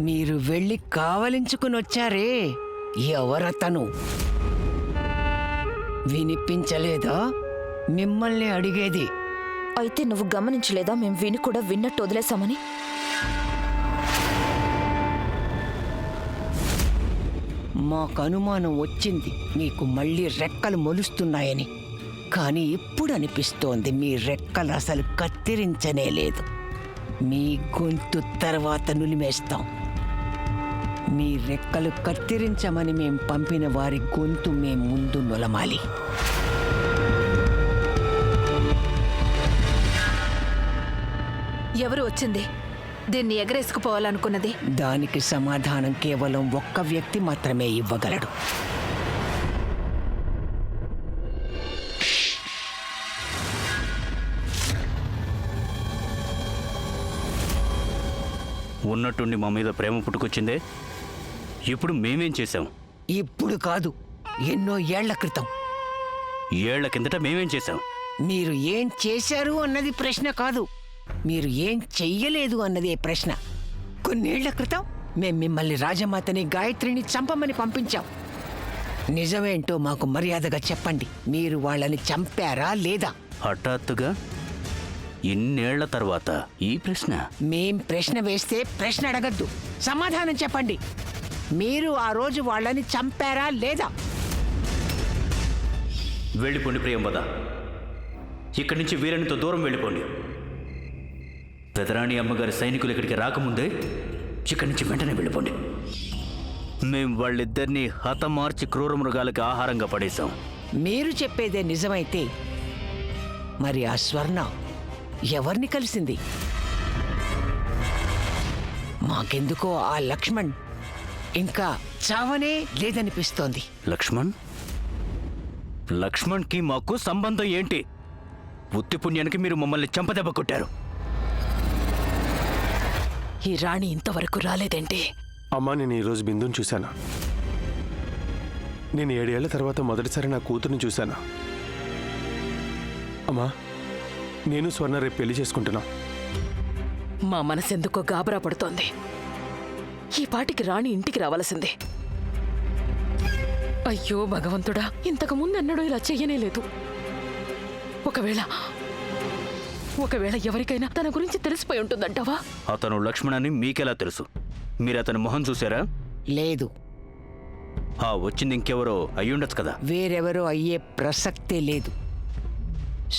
మీరు వెళ్ళి కావలించుకుని వచ్చారే, ఎవరతను? వినిపించలేదా మిమ్మల్ని అడిగేది? అయితే నువ్వు గమనించలేదా మేం విని కూడా విన్నట్టు వదిలేశామని? మాకు అనుమానం వచ్చింది మీకు మళ్ళీ రెక్కలు మొలుస్తున్నాయని. కానీ ఇప్పుడు అనిపిస్తోంది మీ రెక్కలు అసలు కత్తిరించనే లేదు. మీ గొంతు తర్వాత నులిమేస్తాం. మీ రెక్కలు కత్తిరించమని మేం పంపిన వారి గొంతు మేం ముందు నులమాలి. ఎవరు వచ్చింది దీన్ని ఎగరేసుకుపోవాలనుకున్నది? దానికి సమాధానం కేవలం ఒక్క వ్యక్తి మాత్రమే ఇవ్వగలడు. ఉన్నట్టుండి మా మీద ప్రేమ పుట్టుకొచ్చిందే. ఇప్పుడు మేమేం చేశాం? ఇప్పుడు కాదు, ఎన్నో ఏళ్ల క్రితం. ఏళ్ల కిందట మేమేం చేశాం? మీరు ఏం చేశారు అన్నది ప్రశ్న కాదు, మీరు ఏం చెయ్యలేదు అన్నదే ప్రశ్న. కొన్నేళ్ల క్రితం మేం మిమ్మల్ని రాజమాతని గాయత్రిని చంపమని పంపించాం. నిజమేంటో మాకు మర్యాదగా చెప్పండి. మీరు వాళ్ళని చంపారా లేదా? హఠాత్తుగా ఇన్నేళ్ల తర్వాత ఈ ప్రశ్న? మేం ప్రశ్న వేస్తే ప్రశ్న అడగద్దు, సమాధానం చెప్పండి. మీరు ఆ రోజు వాళ్ళని చంపారా లేదా? వెళ్ళిపోండి ప్రియంవద, ఇక్కడి నుంచి వీరనితో దూరం వెళ్ళిపోండి. పెదరాణి అమ్మగారి సైనికులు ఇక్కడికి రాకముందే ఇక్కడి నుంచి వెంటనే వెళ్ళిపోండి. మేం వాళ్ళిద్దరినీ హతమార్చి క్రూర మృగాలకి ఆహారంగా పడేశాం. మీరు చెప్పేదే నిజమైతే మరి ఆ స్వర్ణ ఎవరిని కలిసింది? మాకెందుకో ఆ లక్ష్మణ్ ఇంకా చావనే లేదనిపిస్తోంది. లక్ష్మణ్? లక్ష్మణ్కి మాకు సంబంధం ఏంటి? ఉత్తి పుణ్యానికి మీరు మమ్మల్ని చంపదెబ్బ కొట్టారు. ఈ రాణి ఇంతవరకు రాలేదేంటి? అమ్మా, నేను ఈరోజు బిందుని చూశాను. నేను 7 ఏళ్ల తర్వాత మొదటిసారి నా కూతుర్ని చూశాను. అమ్మా, నేను స్వర్ణ రేపు పెళ్లి చేసుకుంటున్నాం. మా మనసెందుకో గాబరా పడుతోంది. ఈ పాటికి రాణి ఇంటికి రావాల్సిందే. అయ్యో భగవంతుడా, ఇంతకు ముందెన్నడూ ఇలా చెయ్యనే లేదు. ఒకవేళ ఎవరికైనా తన గురించి తెలిసిపోయి ఉంటుందంటావా? అతను లక్ష్మణని మీకెలా తెలుసు? మీరు అతని మొహం చూసారా? లేదు. వచ్చింది ఇంకెవరో అయ్యుండొచ్చు కదా. వేరెవరో అయ్యే ప్రసక్తే లేదు.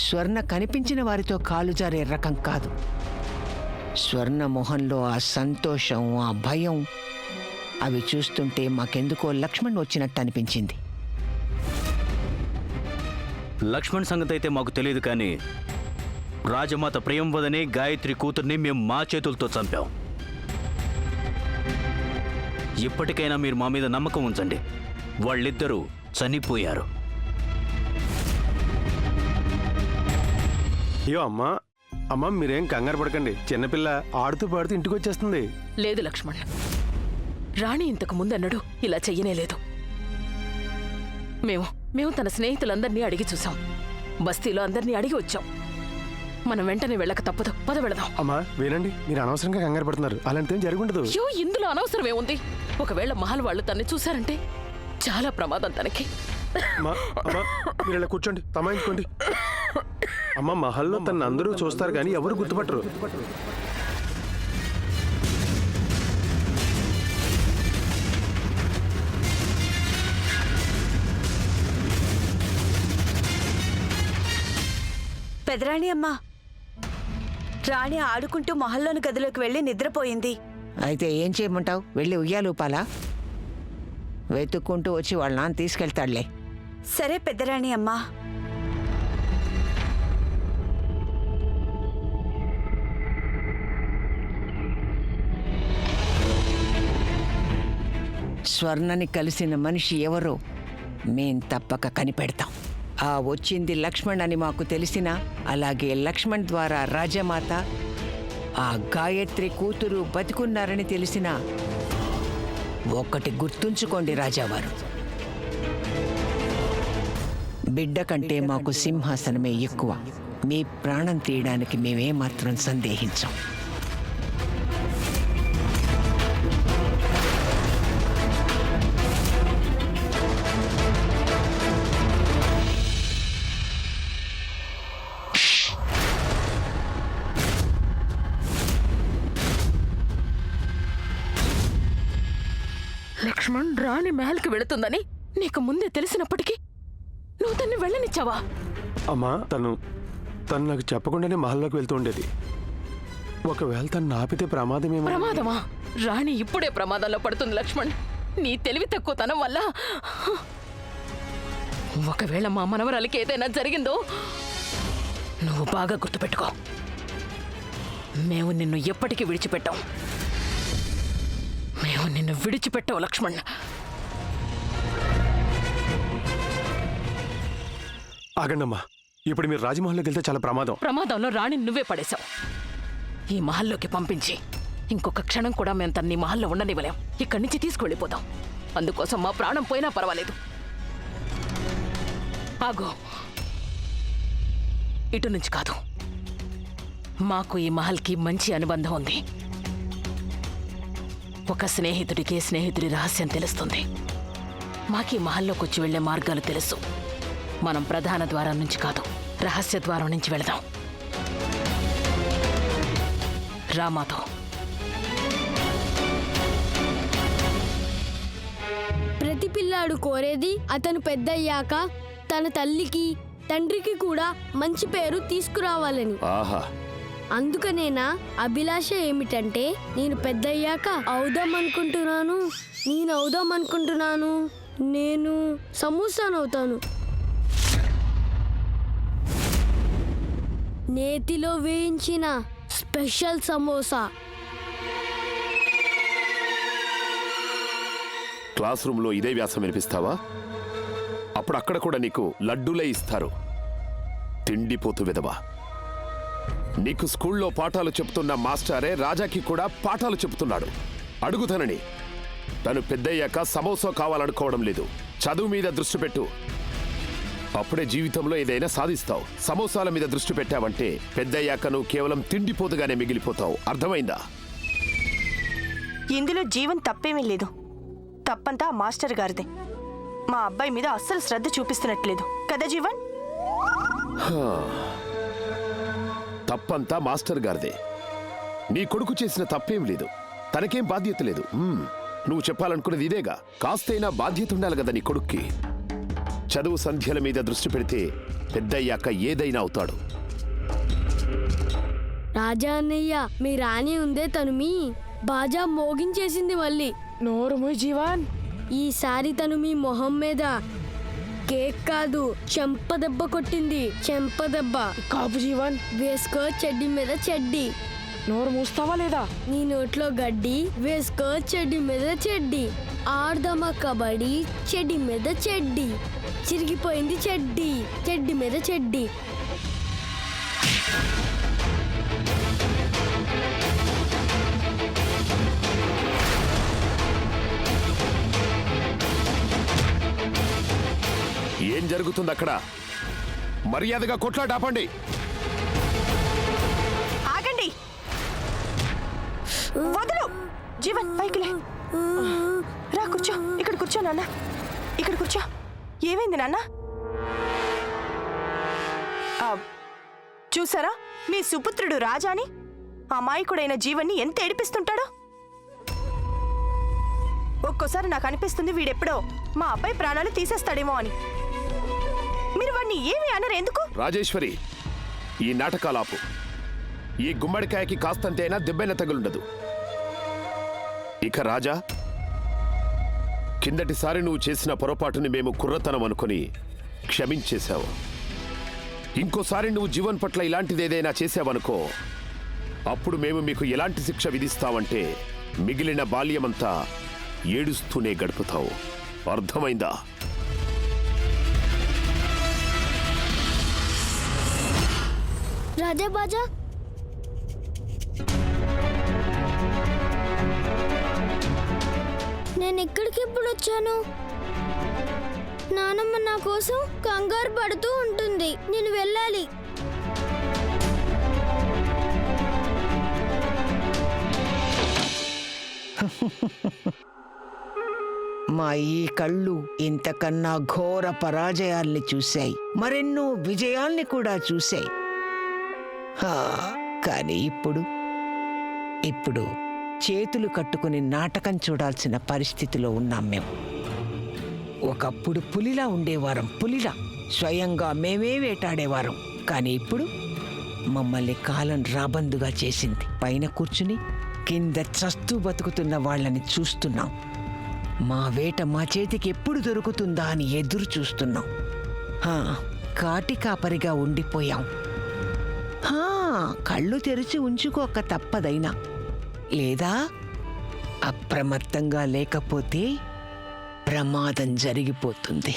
స్వర్ణ కనిపించిన వారితో కాలు జారే రకం కాదు. స్వర్ణ మొహంలో ఆ సంతోషం, ఆ భయం, అవి చూస్తుంటే మాకెందుకో లక్ష్మణ్ వచ్చినట్టు అనిపించింది. లక్ష్మణ్ సంగతి అయితే మాకు తెలియదు, కానీ రాజమాత ప్రియంవదని గాయత్రి కూతుర్ని మేము మా చేతులతో చంపాం. ఇప్పటికైనా మీరు మా మీద నమ్మకం ఉంచండి. వాళ్ళిద్దరూ చనిపోయారు. అయ్యో అమ్మా, అమ్మా మీరేం కంగారు పడకండి. చిన్నపిల్ల ఆడుతూ పాడుతూ ఇంటికి వచ్చేస్తుంది. లేదు లక్ష్మణ్, రాణి ఇంతకు ముందన్నడు ఇలా చెయ్యనే లేదు. మేము తన స్నేహితులందరినీ అడిగి చూసాం. బస్తీలో అందరినీ అడిగి వచ్చాం. మనం వెంటనే వెళ్ళక తప్పదు. పద వెళదాం. అమ్మా వినండి, మీరు అనవసరంగా కంగారు పడుతున్నారు. అలాంటిదేం జరుగుండదు. అయ్యో, ఇందులో అనవసరమే ఉంది. ఒకవేళ మహల్ వాళ్ళు తన్ని చూశారంటే చాలా ప్రమాదం తనకి. అమ్మా, మీరు ఇలా కూర్చోండి, తమాయించుకోండి. అమ్మ, మహల్లో తన అందరూ చూస్తారు కానీ ఎవరు గుర్తుపట్టరు. పెదరాణి అమ్మా, రాణి ఆడుకుంటూ మహల్లోని గదిలోకి వెళ్ళి నిద్రపోయింది. అయితే ఏం చేయమంటావు? వెళ్ళి ఉయ్యాలూపాలా? వెతుక్కుంటూ వచ్చి వాళ్ళ నాన్న తీసుకెళ్తాడులే. సరే పెద్దరాణి అమ్మా. స్వర్ణని కలిసిన మనిషి ఎవరో మేం తప్పక కనిపెడతాం. ఆ వచ్చింది లక్ష్మణ్ అని మాకు తెలిసినా, అలాగే లక్ష్మణ్ ద్వారా రాజమాత, ఆ గాయత్రి కూతురు బతికున్నారని తెలిసినా, ఒక్కటి గుర్తుంచుకోండి రాజావారు, బిడ్డ కంటే మాకు సింహాసనమే ఎక్కువ. మీ ప్రాణం తీయడానికి మేమేమాత్రం సందేహించాం. మహల్కి వెళుతుందని నీకు ముందే తెలిసినప్పటికీ నువ్వు తన్ని వెళ్ళనిచ్చావా? అమ్మా తను నాకు చెప్పకుండానే మహల్లోకి వెళ్తూ ఉండేది. ఒకవేళ తను ఆపితే ప్రమాదమేమో. ప్రమాదమా? రాణి ఇప్పుడే ప్రమాదంలో పడుతుంది లక్ష్మణ్. నీ తెలివి తక్కువతనం వల్ల. ఒకవేళ మా మనవరాలికి ఏదైనా జరిగిందో నువ్వు బాగా గుర్తుపెట్టుకో. మేము నిన్ను ఎప్పటికీ విడిచిపెట్టాం. మేము నిన్ను విడిచిపెట్టావు లక్ష్మణ్. ఆగండమ్మా, ఇప్పుడు మీరు రాజమహల్లోకి వెళ్తే చాలా ప్రమాదం. ప్రమాదంలో రాణిని నువ్వే పడేశావు. ఈ మహల్లోకి పంపించి ఇంకొక క్షణం కూడా మేము తన్ని మహల్లో ఉండనివ్వలేం. ఇక్కడి నుంచి తీసుకువెళ్ళిపోతాం. అందుకోసం మా ప్రాణం పోయినా పర్వాలేదు. ఆగో, ఇటు నుంచి కాదు. మాకు ఈ మహల్కి మంచి అనుబంధం ఉంది. ఒక స్నేహితుడికి స్నేహితుడి రహస్యం తెలుస్తుంది. మాకీ మహల్లోకి వచ్చి వెళ్లే మార్గాలు తెలుసు. మనం ప్రధాన ద్వారం నుంచి కాదు, రహస్య ద్వారం నుంచి వెళదాం. రామాతో. ప్రతి పిల్లాడు కోరేది అతను పెద్దయ్యాక తన తల్లికి తండ్రికి కూడా మంచి పేరు తీసుకురావాలని. ఆహా, అందుకనేనా అభిలాష ఏమిటంటే నేను పెద్దయ్యాక అవుదామనుకుంటున్నాను నేను సమోసానవుతాను. నేతిలో వేయించిన స్పెషల్ సమోసా. క్లాస్ రూమ్లో ఇదే వ్యాసం వినిపిస్తావా? అప్పుడు అక్కడ కూడా నీకు లడ్డూలే ఇస్తారు. తిండిపోతు విధవా. నీకు స్కూల్లో పాఠాలు చెప్తున్న మాస్టరే రాజాకి కూడా పాఠాలు చెప్తున్నాడు. అడుగుతానని. తను పెద్దయ్యాక సమోసా కావాలనుకోవడం లేదు. చదువు మీద దృష్టి పెట్టు. అప్పుడే జీవితంలో ఏదైనా సాధిస్తావు. సమోసాల మీద దృష్టి పెట్టావంటే పెద్దయ్యాక నువ్వు కేవలం తిండిపోతుగానే మిగిలిపోతావు. అర్థమైందా? ఇందులో జీవన్ తప్పేమీ లేదు. తప్పంతా ఆ మాస్టర్ గారిదే. మా అబ్బాయి మీద అస్సలు శ్రద్ధ చూపిస్తున్నట్లేదు కదా జీవన్? తప్పంతా మాస్టర్ గారిదే. నీ కొడుకు చేసిన తప్పేం లేదు. తనకేం బాధ్యత లేదు. నువ్వు చెప్పాలనుకున్నది ఇదేగా. కాస్తైనా బాధ్యత ఉండాలి కదా నీ కొడుక్కి. చదువు సంధ్యల మీద దృష్టి పెడితే పెద్దయ్యాక ఏదైనా అవుతాడు. రాజా అన్నయ్య, మీ రాణి ఉందే తను మీ బాజా మోగించేసింది మళ్ళీ. నోరు మూయ్ జీవన్. ఈసారి తను మీ మొహం మీద కేక్ కాదు చెంపదెబ్బ కొట్టింది. చెంపదెబ్బ కాపు జీవన్. వేసుకో చెడ్డి మీద చెడ్డి. నోరు మూస్తావా లేదా? నీ నోట్లో గడ్డి వేసుకో చెడ్డి మీద చెడ్డి. ఆడదమా కబడ్డీ చెడ్డి మీద చెడ్డి. చిరిగిపోయింది చెడ్డి. చెడ్డి మీద చెడ్డి. ఏం జరుగుతుంది అక్కడ? మర్యాదగా కొట్లాట ఆపండి. ఆగండి. వదలు. జీవన్ పైకిలే. రా కూర్చో. ఇక్కడ కూర్చో నాన్న. ఇక్కడ కూర్చో. ఏమైంది నాన్న? చూసారా మీ సుపుత్రుడు రాజాని అమాయకుడైన జీవన్ని ఎంత ఏడిపిస్తుంటాడో. ఒక్కోసారి నాకు అనిపిస్తుంది వీడెప్పుడో మా అబ్బాయి ప్రాణాలు తీసేస్తాడేమో అని. మీరు వాడిని ఏమీ అనరు ఎందుకు? రాజేశ్వరి, ఈ నాటకాలాపు. ఈ గుమ్మడికాయకి కాస్తంతైనా దెబ్బైన తగులుండదు. ఇక రాజా, కిందటిసారి నువ్వు చేసిన పొరపాటుని మేము కుర్రతనం అనుకుని క్షమించేశావు. ఇంకోసారి నువ్వు జీవన్ పట్ల ఇలాంటిదేదైనా చేసావనుకో, అప్పుడు మేము మీకు ఎలాంటి శిక్ష విధిస్తామంటే మిగిలిన బాల్యమంతా ఏడుస్తూనే గడుపుతావు. అర్థమైందా? రాజా బాజా, నేను ఎక్కడికి ఎప్పుడు వచ్చాను? నానమ్మ నా కోసం కంగారు పడుతూ ఉంటుంది. నేను వెళ్ళాలి. మా ఈ కళ్ళు ఇంతకన్నా ఘోర పరాజయాల్ని చూశాయి, మరెన్నో విజయాల్ని కూడా చూశాయి. కానీ ఇప్పుడు చేతులు కట్టుకుని నాటకం చూడాల్సిన పరిస్థితిలో ఉన్నాం మేము. ఒకప్పుడు పులిలా ఉండేవారం, పులిలా స్వయంగా మేమే వేటాడేవారం. కానీ ఇప్పుడు మమ్మల్ని కాలం రాబందుగా చేసింది. పైన కూర్చుని కింద చస్తూ బతుకుతున్న వాళ్ళని చూస్తున్నాం. మా వేట మా చేతికి ఎప్పుడు దొరుకుతుందా అని ఎదురు చూస్తున్నాం. కాటి కాపరిగా ఉండిపోయాం. కళ్ళు తెరిచి ఉంచుకోక తప్పదైనా, లేదా అప్రమత్తంగా లేకపోతే ప్రమాదం జరిగిపోతుంది.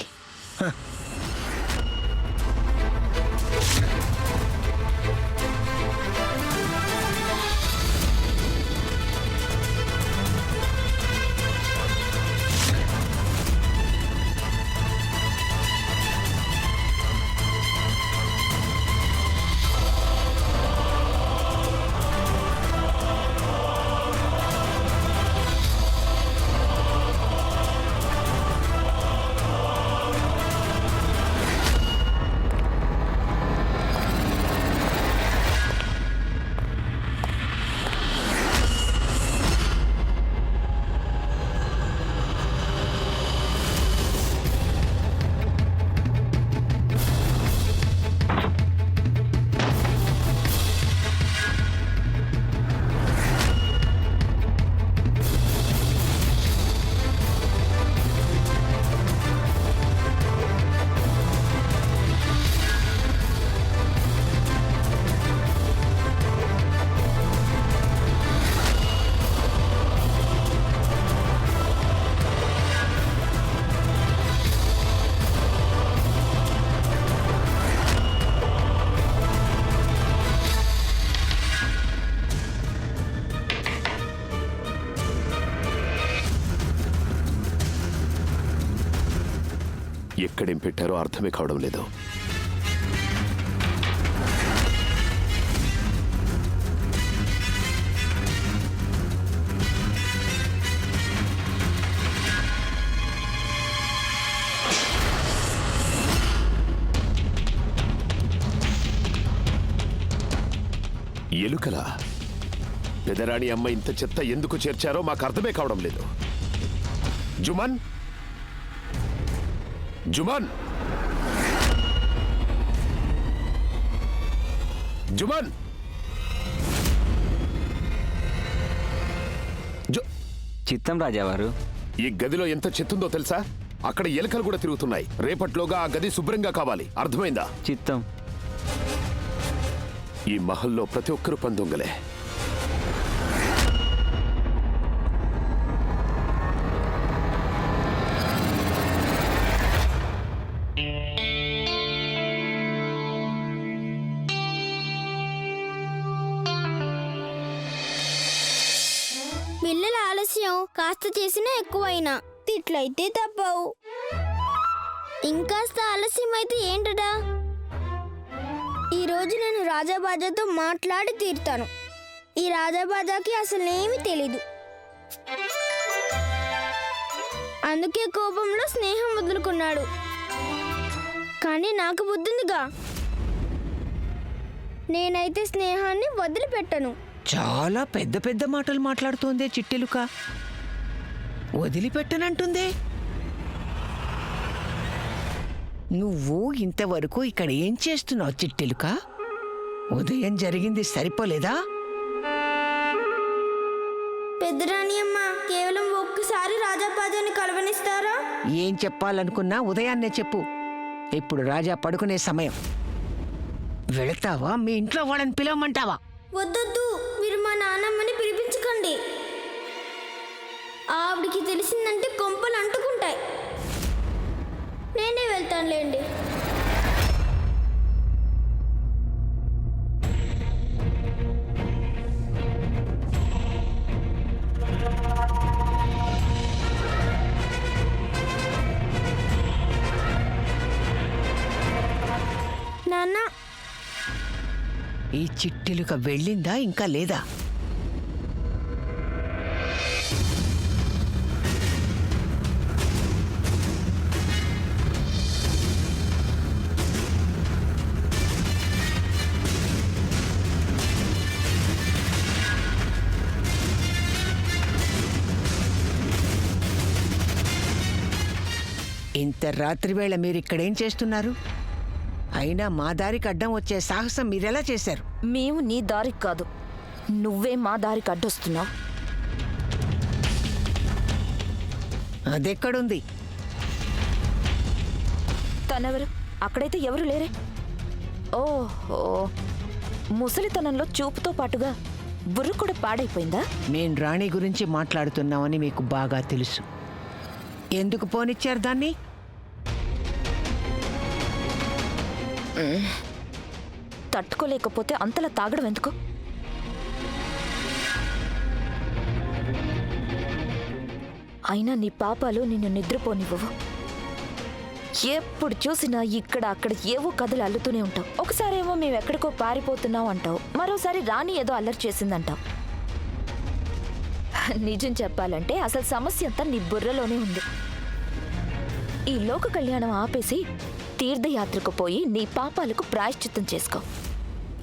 ఎక్కడేం పెట్టారో అర్థమే కావడం లేదు. ఎలుకలా? పెదరాణి అమ్మ ఇంత చెత్త ఎందుకు చేర్చారో మాకు అర్థమే కావడం లేదు. జుమన్, జుమన్, జుమన్, చిత్తం రాజావారు. ఈ గదిలో ఎంత చెత్తుందో తెలుసా? అక్కడ ఎలుకలు కూడా తిరుగుతున్నాయి. రేపట్లోగా ఆ గది శుభ్రంగా కావాలి, అర్థమైందా? చిత్తం. ఈ మహల్లో ప్రతి ఒక్కరూ పందొంగలే. పిల్లల ఆలస్యం కాస్త చేసినా ఎక్కువైనా తిట్లయితే తప్పవు. ఇంకాస్త ఆలస్యం అయితే ఏంటడా? ఈరోజు నేను రాజాబాజాతో మాట్లాడి తీరుతాను. ఈ రాజాబాజాకి అసలేమీ తెలీదు. అందుకే కోపంలో స్నేహం వదులుకున్నాడు. కానీ నాకు బుద్ధిందిగా, నేనైతే స్నేహాన్ని వదిలిపెట్టను. చాలా పెద్ద పెద్ద మాటలు మాట్లాడుతోందే చిట్టెలుక. వదిలిపెట్టనంటుందే. నువ్వు ఇంతవరకు ఇక్కడ ఏం చేస్తున్నావు చిట్టెలుక? ఉదయం జరిగింది సరిపోలేదా? పెద్దరాణి అమ్మ, కేవలం ఒక్కసారి రాజాబాజాని కలవనిస్తారా? ఏం చెప్పాలనుకున్నా ఉదయాన్నే చెప్పు. ఇప్పుడు రాజా పడుకునే సమయం. వెళతావా? మీ ఇంట్లో వాళ్ళని పిలవమంటావా? వద్దొద్దు, మీరు మా నాన్నమ్మని పిలిపించకండి. ఆవిడికి తెలిసిందంటే కొంపలు అంటుకుంటాయి. నేనే వెళ్తానులేండి. నాన్న, ఈ చిట్టెలుక వెళ్ళిందా ఇంకా లేదా? ఇంత రాత్రివేళ మీరు ఇక్కడేం చేస్తున్నారు? అయినా మా దారికి అడ్డం వచ్చే సాహసం మీరెలా చేశారు? మేము నీ దారికి కాదు, నువ్వే మా దారికి అడ్డొస్తున్నావు. అదెక్కడుంది? తనెవరు? అక్కడైతే ఎవరు లేరే. ఓహో, ముసలితనంలో చూపుతో పాటుగా బుర్ర కూడా పాడైపోయిందా? మేం రాణి గురించి మాట్లాడుతున్నామని మీకు బాగా తెలుసు. ఎందుకు పోనిచ్చారు దాన్ని? తట్టుకోలేకపోతే అంతలా తాగడం ఎందుకు? అయినా నీ పాపాలు నిన్ను నిద్రపోనివ్వవు. ఎప్పుడు చూసినా ఇక్కడ అక్కడ ఏవో కథలు అల్లుతూనే ఉంటావు. ఒకసారేమో మేమెక్కడికో పారిపోతున్నాం అంటావు, మరోసారి రాణి ఏదో అల్లరి చేసిందంటావు. నిజం చెప్పాలంటే అసలు సమస్య అంతా నీ బుర్రలోనే ఉంది. ఈ లోక కళ్యాణం ఆపేసి తీర్థయాత్రకు పోయి నీ పాపాలకు ప్రాయశ్చిత్తం చేసుకో.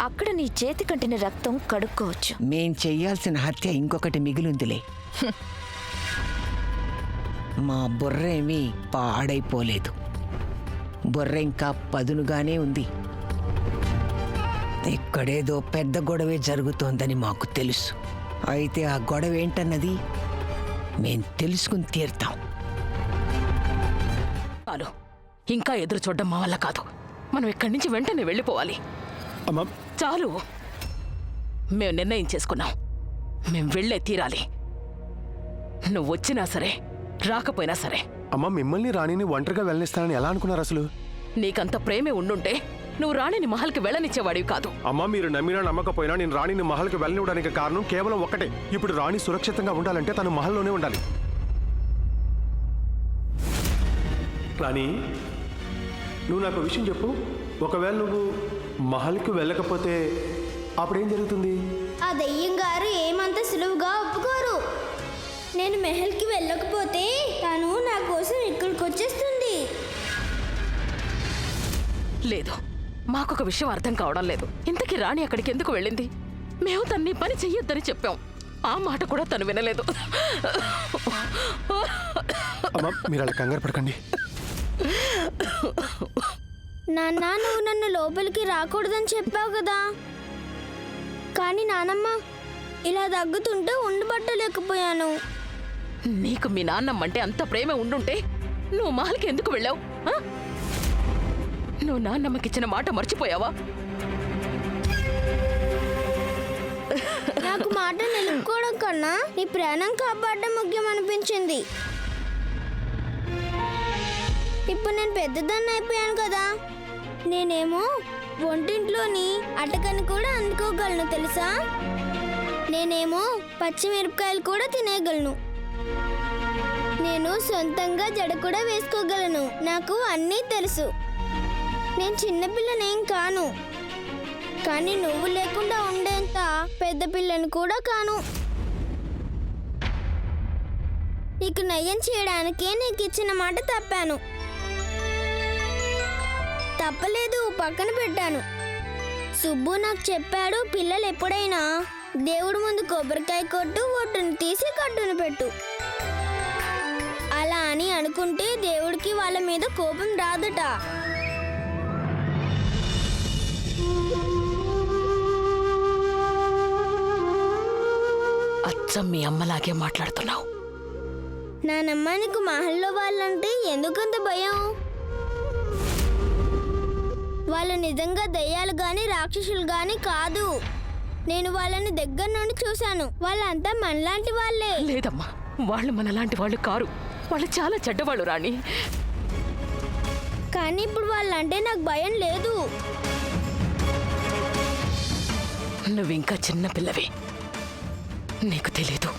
అక్కడ నీ చేతి కంటిన రక్తం కడుక్కోవచ్చు. మేం చెయ్యాల్సిన హత్య ఇంకొకటి మిగిలిందిలే. మా బుర్ర ఏమీ పాడైపోలేదు. బుర్ర ఇంకా పదునుగానే ఉంది. ఇక్కడేదో పెద్ద గొడవే జరుగుతోందని మాకు తెలుసు. అయితే ఆ గొడవ ఏంటన్నది మేం తెలుసుకుని తీరుతాం. చాలు, ఇంకా ఎదురు చూడడం మా వల్ల కాదు. మనం ఇక్కడి నుంచి వెంటనే వెళ్ళిపోవాలి. అమ్మా, చాలు, మేము నిర్ణయం చేసుకున్నాం. మేం వెళ్ళే తీరాలి. నువ్వు వచ్చినా సరే, రాకపోయినా సరే. అమ్మా, మిమ్మల్ని రాణిని ఒంటరిగా వెళ్ళనిస్తానని ఎలా అనుకున్నారు అసలు? నీకంత ప్రేమే ఉండుంటే నువ్వు రాణిని మహల్కి వెళ్ళనిచ్చేవాడివి కాదు. అమ్మా, మీరు నమ్మినా నమ్మకపోయినా నేను రాణిని మహల్కి వెళ్ళనివ్వడానికి కారణం కేవలం ఒక్కటే. ఇప్పుడు రాణి సురక్షితంగా ఉండాలంటే తను మహల్లోనే ఉండాలి. రాణి, నువ్వు నాకు విషయం చెప్పు. ఒకవేళ నువ్వు మహల్కి వెళ్ళకపోతే అప్పుడేం జరుగుతుంది? ఆ దయ్యం గారు ఏమంత సులువుగా ఒప్పుకోరు. నేను మెహల్కి వెళ్ళకపోతే తను నా కోసం ఇక్కడికి వచ్చేస్తుంది. లేదు, మాకొక విషయం అర్థం కావడం లేదు. ఇంతకీ రాణి అక్కడికి ఎందుకు వెళ్ళింది? మేము తన్ని పని చెయ్యొద్దని చెప్పాం. ఆ మాట కూడా తను వినలేదు. అమ్మా, మీరు అలా కంగారు పడకండి. నాన్న, నువ్వు నన్ను లోపలికి రాకూడదని చెప్పావు కదా. కానీ నానమ్మ, ఇలా దగ్గుతుంటే ఉండబట్టలేకపోయాను. నీకు మీ నాన్నమ్మంటే అంత ప్రేమ ఉండుంటే నువ్వు మహల్కి ఎందుకు వెళ్ళావు? నువ్వు నాన్నమ్మకిచ్చిన మాట మర్చిపోయావా? నాకు మాట నిలుపుకోవడం కన్నా నీ ప్రాణం కాపాడడం ముఖ్యం అనిపించింది. ఇప్పుడు నేను పెద్దదాన్ని అయిపోయాను కదా. నేనేమో వంటింట్లోని అటకని కూడా అందుకోగలను తెలుసా. నేనేమో పచ్చిమిరపకాయలు కూడా తినేయగలను. నేను సొంతంగా జడ కూడా వేసుకోగలను. నాకు అన్నీ తెలుసు. నేను చిన్నపిల్లనేం కాను, కానీ నువ్వు లేకుండా ఉండేంత పెద్ద పిల్లని కూడా కాను. నీకు నయ్యం చేయడానికే నీకు ఇచ్చిన మాట తప్పాను. తప్పలేదు, పక్కన పెట్టాను. సుబ్బు నాకు చెప్పాడు, పిల్లలు ఎప్పుడైనా దేవుడి ముందు కొబ్బరికాయ కొట్టు, ఒట్టును తీసి కట్టును పెట్టు. అలా అని అనుకుంటే దేవుడికి వాళ్ళ మీద కోపం రాదట. అచ్చం మీ అమ్మలాగే మాట్లాడుతున్నావు. నానమ్మ, నీకు మహల్లో వాళ్ళంటే ఎందుకంత భయం? వాళ్ళు నిజంగా దయ్యాలు గాని రాక్షసులు గాని కాదు. నేను వాళ్ళని దగ్గర నుండి చూశాను. వాళ్ళంతా మనలాంటి వాళ్ళే. లేదమ్మా, వాళ్ళు మనలాంటి వాళ్ళు కారు. వాళ్ళు చాలా చెడ్డవాళ్ళు రాణి. కానీ ఇప్పుడు వాళ్ళంటే నాకు భయం లేదు. నువ్వింకా చిన్న పిల్లవి, నీకు తెలీదు.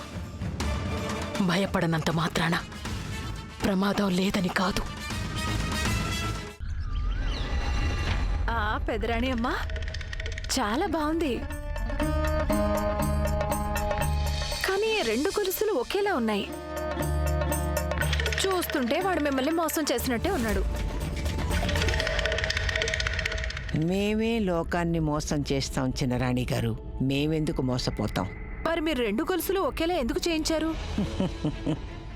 భయపడనంత మాత్రాన ప్రమాదం లేదని కాదు. పెదరాణి అమ్మా, చాలా బాగుంది. కానీ రెండు గొలుసులు ఒకేలా ఉన్నాయి. చూస్తుంటే వాడు మిమ్మల్ని మోసం చేసినట్టే ఉన్నాడు. మేమే లోకాన్ని మోసం చేస్తాం చిన్నరాణి గారు. మేమెందుకు మోసపోతాం? మరి మీరు రెండు గొలుసులు ఒకేలా ఎందుకు చేయించారు?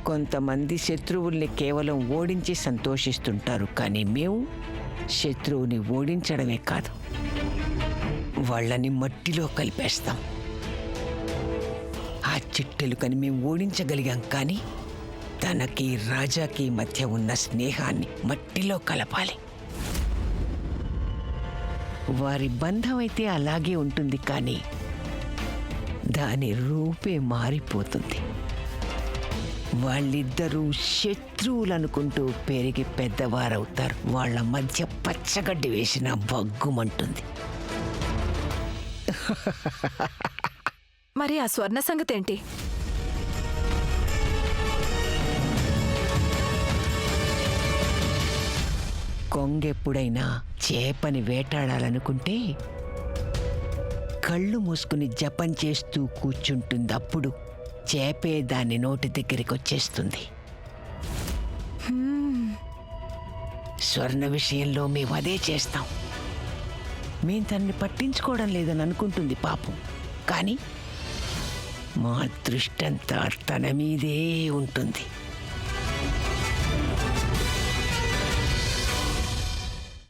కొంతమంది శత్రువుల్ని కేవలం ఓడించి సంతోషిస్తుంటారు, కానీ మేము శత్రువుని ఓడించడమే కాదు, వాళ్ళని మట్టిలో కలిపేస్తాం. ఆ చిట్టెలుకని మేము ఓడించగలిగాం, కానీ తనకి రాజాకి మధ్య ఉన్న స్నేహాన్ని మట్టిలో కలపాలి. వారి బంధం అయితే అలాగే ఉంటుంది, కానీ దాని రూపే మారిపోతుంది. వాళ్ళిద్దరూ శత్రువులనుకుంటూ పెరిగి పెద్దవారవుతారు. వాళ్ళ మధ్య పచ్చగడ్డి వేసిన బగ్గుమంటుంది. మరి ఆ స్వర్ణ సంగతి ఏంటి? కొంగెప్పుడైనా చేపని వేటాడాలనుకుంటే కళ్ళు మూసుకుని జపం చేస్తూ కూర్చుంటుంది. అప్పుడు చేపే దాని నోటి దగ్గరికి వచ్చేస్తుంది. స్వర్ణ విషయంలో మేము అదే చేస్తాం. మేము తనని పట్టించుకోవడం లేదని అనుకుంటుంది పాపం, కానీ మా దృష్టంతా తన మీదే ఉంటుంది.